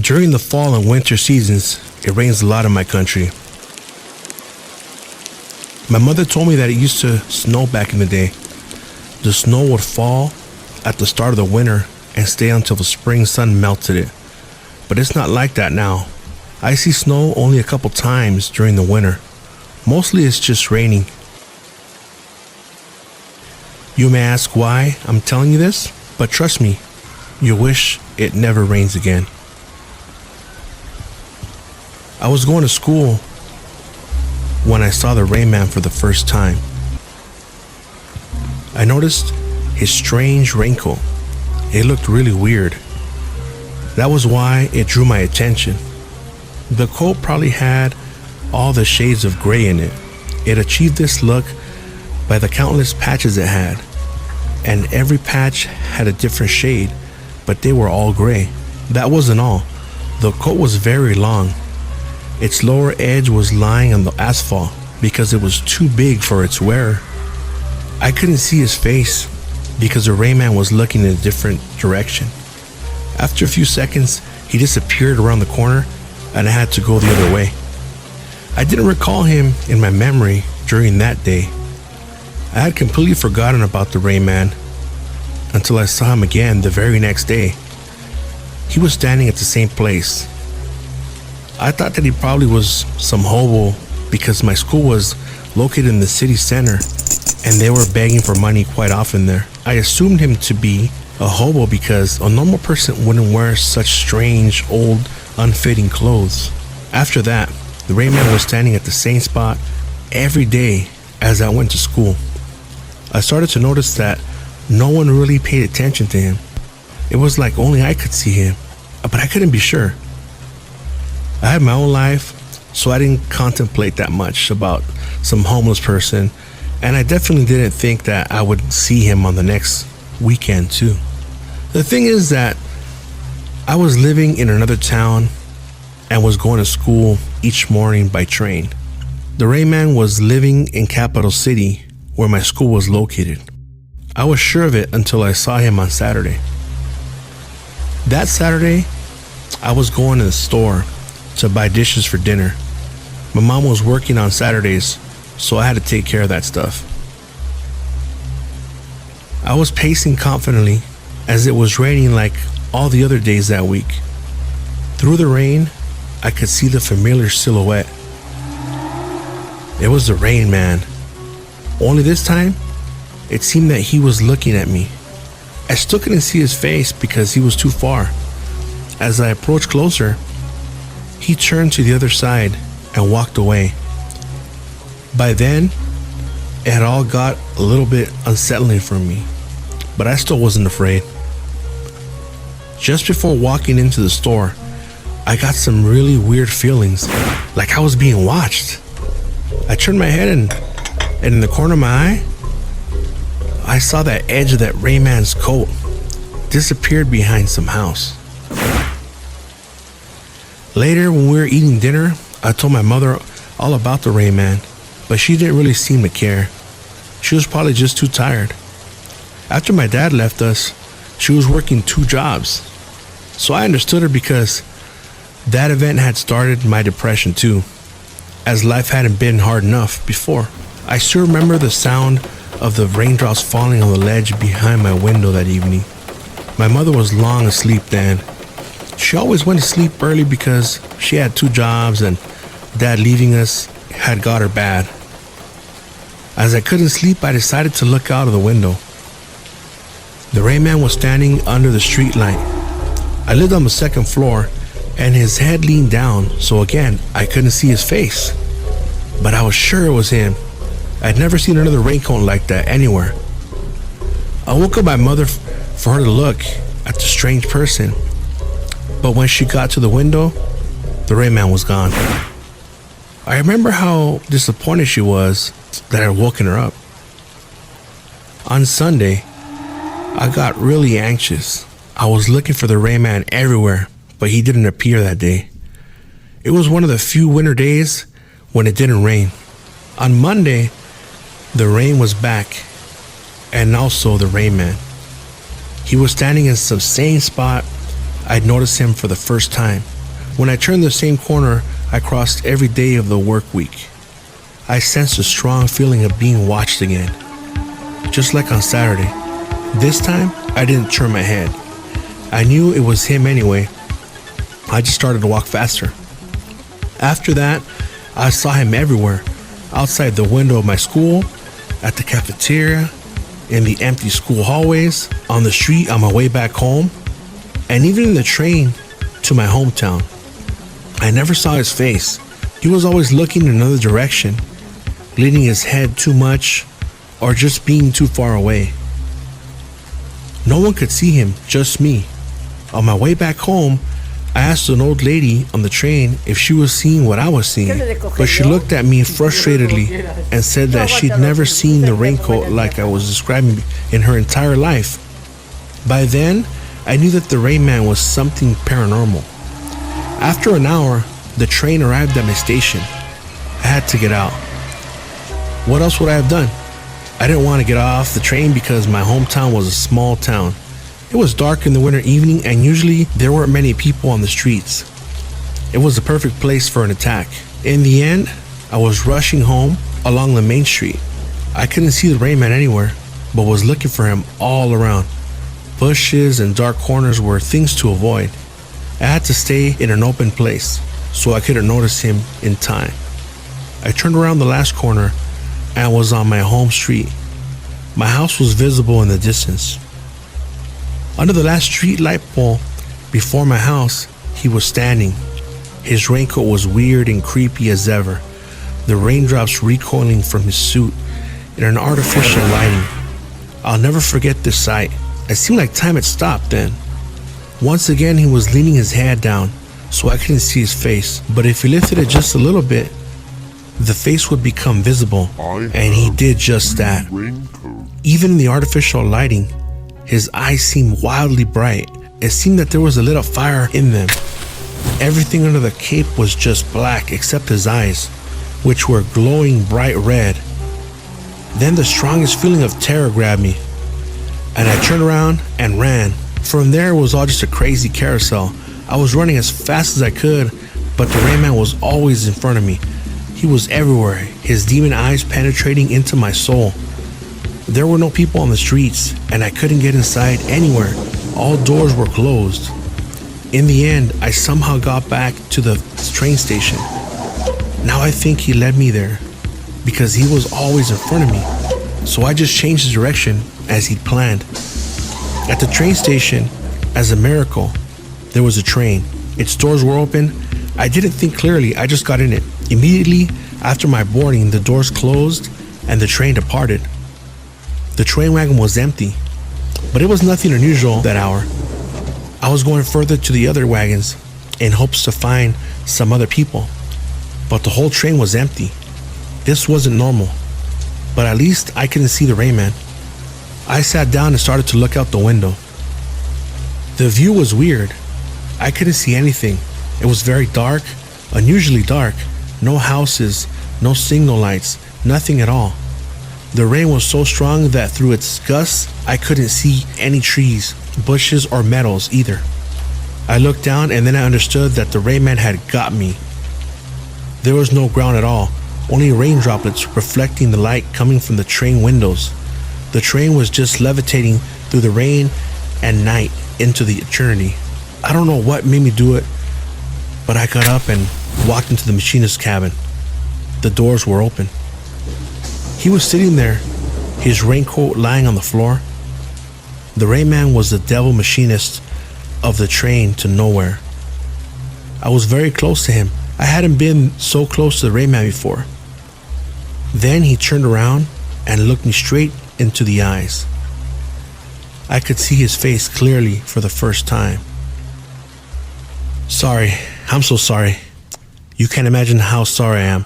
During the fall and winter seasons, it rains a lot in my country. My mother told me that it used to snow back in the day. The snow would fall at the start of the winter and stay until the spring sun melted it. But it's not like that now. I see snow only a couple times during the winter. Mostly it's just raining. You may ask why I'm telling you this, but trust me, you wish it never rains again. I was going to school when I saw the Rain Man for the first time. I noticed his strange raincoat. It looked really weird. That was why it drew my attention. The coat probably had all the shades of gray in it. It achieved this look by the countless patches it had, and every patch had a different shade, but they were all gray. That wasn't all. The coat was very long. Its lower edge was lying on the asphalt because it was too big for its wearer. I couldn't see his face because the Rain Man was looking in a different direction. After a few seconds, he disappeared around the corner and I had to go the other way. I didn't recall him in my memory during that day. I had completely forgotten about the Rain Man until I saw him again the very next day. He was standing at the same place. I thought that he probably was some hobo because my school was located in the city center and they were begging for money quite often there. I assumed him to be a hobo because a normal person wouldn't wear such strange, old, unfitting clothes. After that, the Rain Man was standing at the same spot every day as I went to school. I started to notice that no one really paid attention to him. It was like only I could see him, but I couldn't be sure. I had my own life, so I didn't contemplate that much about some homeless person, and I definitely didn't think that I would see him on the next weekend too. The thing is that I was living in another town and was going to school each morning by train. The Rain Man was living in Capital City where my school was located. I was sure of it until I saw him on Saturday. That Saturday, I was going to the store to buy dishes for dinner. My mom was working on Saturdays, so I had to take care of that stuff. I was pacing confidently as it was raining like all the other days that week. Through the rain, I could see the familiar silhouette. It was the Rain Man. Only this time, it seemed that he was looking at me. I still couldn't see his face because he was too far. As I approached closer, he turned to the other side and walked away. By then, it had all got a little bit unsettling for me, but I still wasn't afraid. Just before walking into the store, I got some really weird feelings, like I was being watched. I turned my head and in the corner of my eye, I saw that edge of that Rain Man's coat disappeared behind some house. Later, when we were eating dinner, I told my mother all about the Rain Man, but she didn't really seem to care. She was probably just too tired. After my dad left us, she was working 2 jobs. So I understood her because that event had started my depression too, as life hadn't been hard enough before. I still remember the sound of the raindrops falling on the ledge behind my window that evening. My mother was long asleep then. She always went to sleep early because she had 2 jobs and Dad leaving us had got her bad. As I couldn't sleep, I decided to look out of the window. The Rain Man was standing under the street light. I lived on the 2nd floor and his head leaned down, so again, I couldn't see his face. But I was sure it was him. I'd never seen another raincoat like that anywhere. I woke up my mother for her to look at the strange person, but when she got to the window, the Rain Man was gone. I remember how disappointed she was that I had woken her up. On Sunday, I got really anxious. I was looking for the Rain Man everywhere, but he didn't appear that day. It was one of the few winter days when it didn't rain. On Monday, the rain was back, and also the Rain Man. He was standing in some same spot I'd noticed him for the first time. When I turned the same corner I crossed every day of the work week, I sensed a strong feeling of being watched again. Just like on Saturday. This time, I didn't turn my head. I knew it was him anyway. I just started to walk faster. After that, I saw him everywhere. Outside the window of my school, at the cafeteria, in the empty school hallways, on the street on my way back home, and even in the train to my hometown. I never saw his face. He was always looking in another direction, leaning his head too much, or just being too far away. No one could see him, just me. On my way back home, I asked an old lady on the train if she was seeing what I was seeing, but she looked at me frustratedly and said that she'd never seen the raincoat like I was describing in her entire life. By then, I knew that the Rain Man was something paranormal. After an hour, the train arrived at my station. I had to get out. What else would I have done? I didn't want to get off the train because my hometown was a small town. It was dark in the winter evening and usually there weren't many people on the streets. It was the perfect place for an attack. In the end, I was rushing home along the main street. I couldn't see the Rain Man anywhere, but was looking for him all around. Bushes and dark corners were things to avoid. I had to stay in an open place so I couldn't notice him in time. I turned around the last corner and was on my home street. My house was visible in the distance. Under the last street light pole before my house, he was standing. His raincoat was weird and creepy as ever, the raindrops recoiling from his suit in an artificial lighting. I'll never forget this sight. It seemed like time had stopped then. Once again, he was leaning his head down, so I couldn't see his face, but if he lifted it just a little bit, the face would become visible, and he did just that. Even in the artificial lighting, his eyes seemed wildly bright. It seemed that there was a little fire in them. Everything under the cape was just black except his eyes, which were glowing bright red. Then the strongest feeling of terror grabbed me, and I turned around and ran. From there, it was all just a crazy carousel. I was running as fast as I could, but the Rain Man was always in front of me. He was everywhere, his demon eyes penetrating into my soul. There were no people on the streets, and I couldn't get inside anywhere. All doors were closed. In the end, I somehow got back to the train station. Now I think he led me there, because he was always in front of me. So I just changed the direction as he'd planned. At the train station, as a miracle, there was a train. Its doors were open. I didn't think clearly, I just got in it. Immediately after my boarding, the doors closed and the train departed. The train wagon was empty, but it was nothing unusual that hour. I was going further to the other wagons in hopes to find some other people, but the whole train was empty. This wasn't normal, but at least I couldn't see the Rain Man. I sat down and started to look out the window. The view was weird. I couldn't see anything. It was very dark, unusually dark. No houses, no signal lights, nothing at all. The rain was so strong that through its gusts, I couldn't see any trees, bushes, or metals either. I looked down and then I understood that the Rain Man had got me. There was no ground at all, only rain droplets reflecting the light coming from the train windows. The train was just levitating through the rain and night into the eternity. I don't know what made me do it, but I got up and walked into the machinist's cabin. The doors were open. He was sitting there, his raincoat lying on the floor. The Rain Man was the devil machinist of the train to nowhere. I was very close to him. I hadn't been so close to the Rain Man before. Then he turned around and looked me straight into the eyes. I could see his face clearly for the first time. Sorry, I'm so sorry. You can't imagine how sorry I am,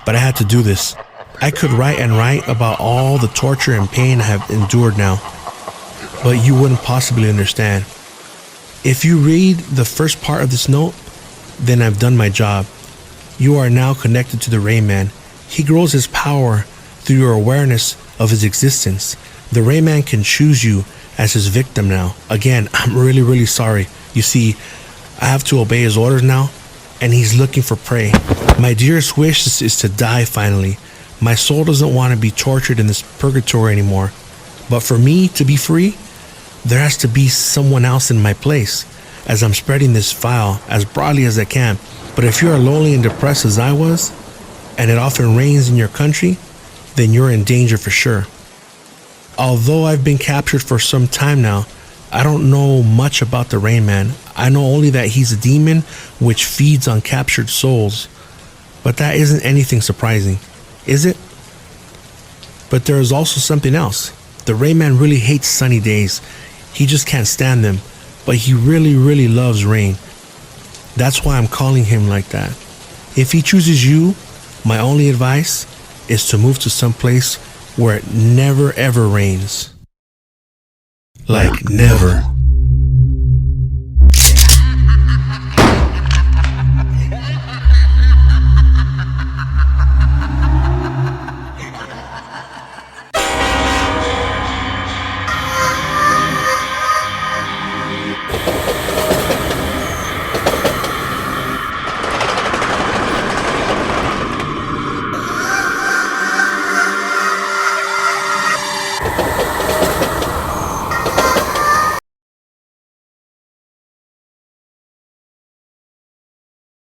but I had to do this. I could write and write about all the torture and pain I have endured now, but you wouldn't possibly understand. If you read the first part of this note, then I've done my job. You are now connected to the Rain Man. He grows his power through your awareness of his existence. The Rain Man can choose you as his victim now. Again, I'm really sorry. You see, I have to obey his orders now, and he's looking for prey. My dearest wish is to die finally. My soul doesn't want to be tortured in this purgatory anymore. But for me to be free, there has to be someone else in my place, as I'm spreading this file as broadly as I can. But if you are lonely and depressed as I was, and it often rains in your country, then you're in danger for sure. Although I've been captured for some time now, I don't know much about the Rain Man. I know only that he's a demon which feeds on captured souls. But that isn't anything surprising, is it? But there is also something else. The Rain Man really hates sunny days. He just can't stand them. But he really, really loves rain. That's why I'm calling him like that. If he chooses you, my only advice is to move to some place where it never ever rains. Like never.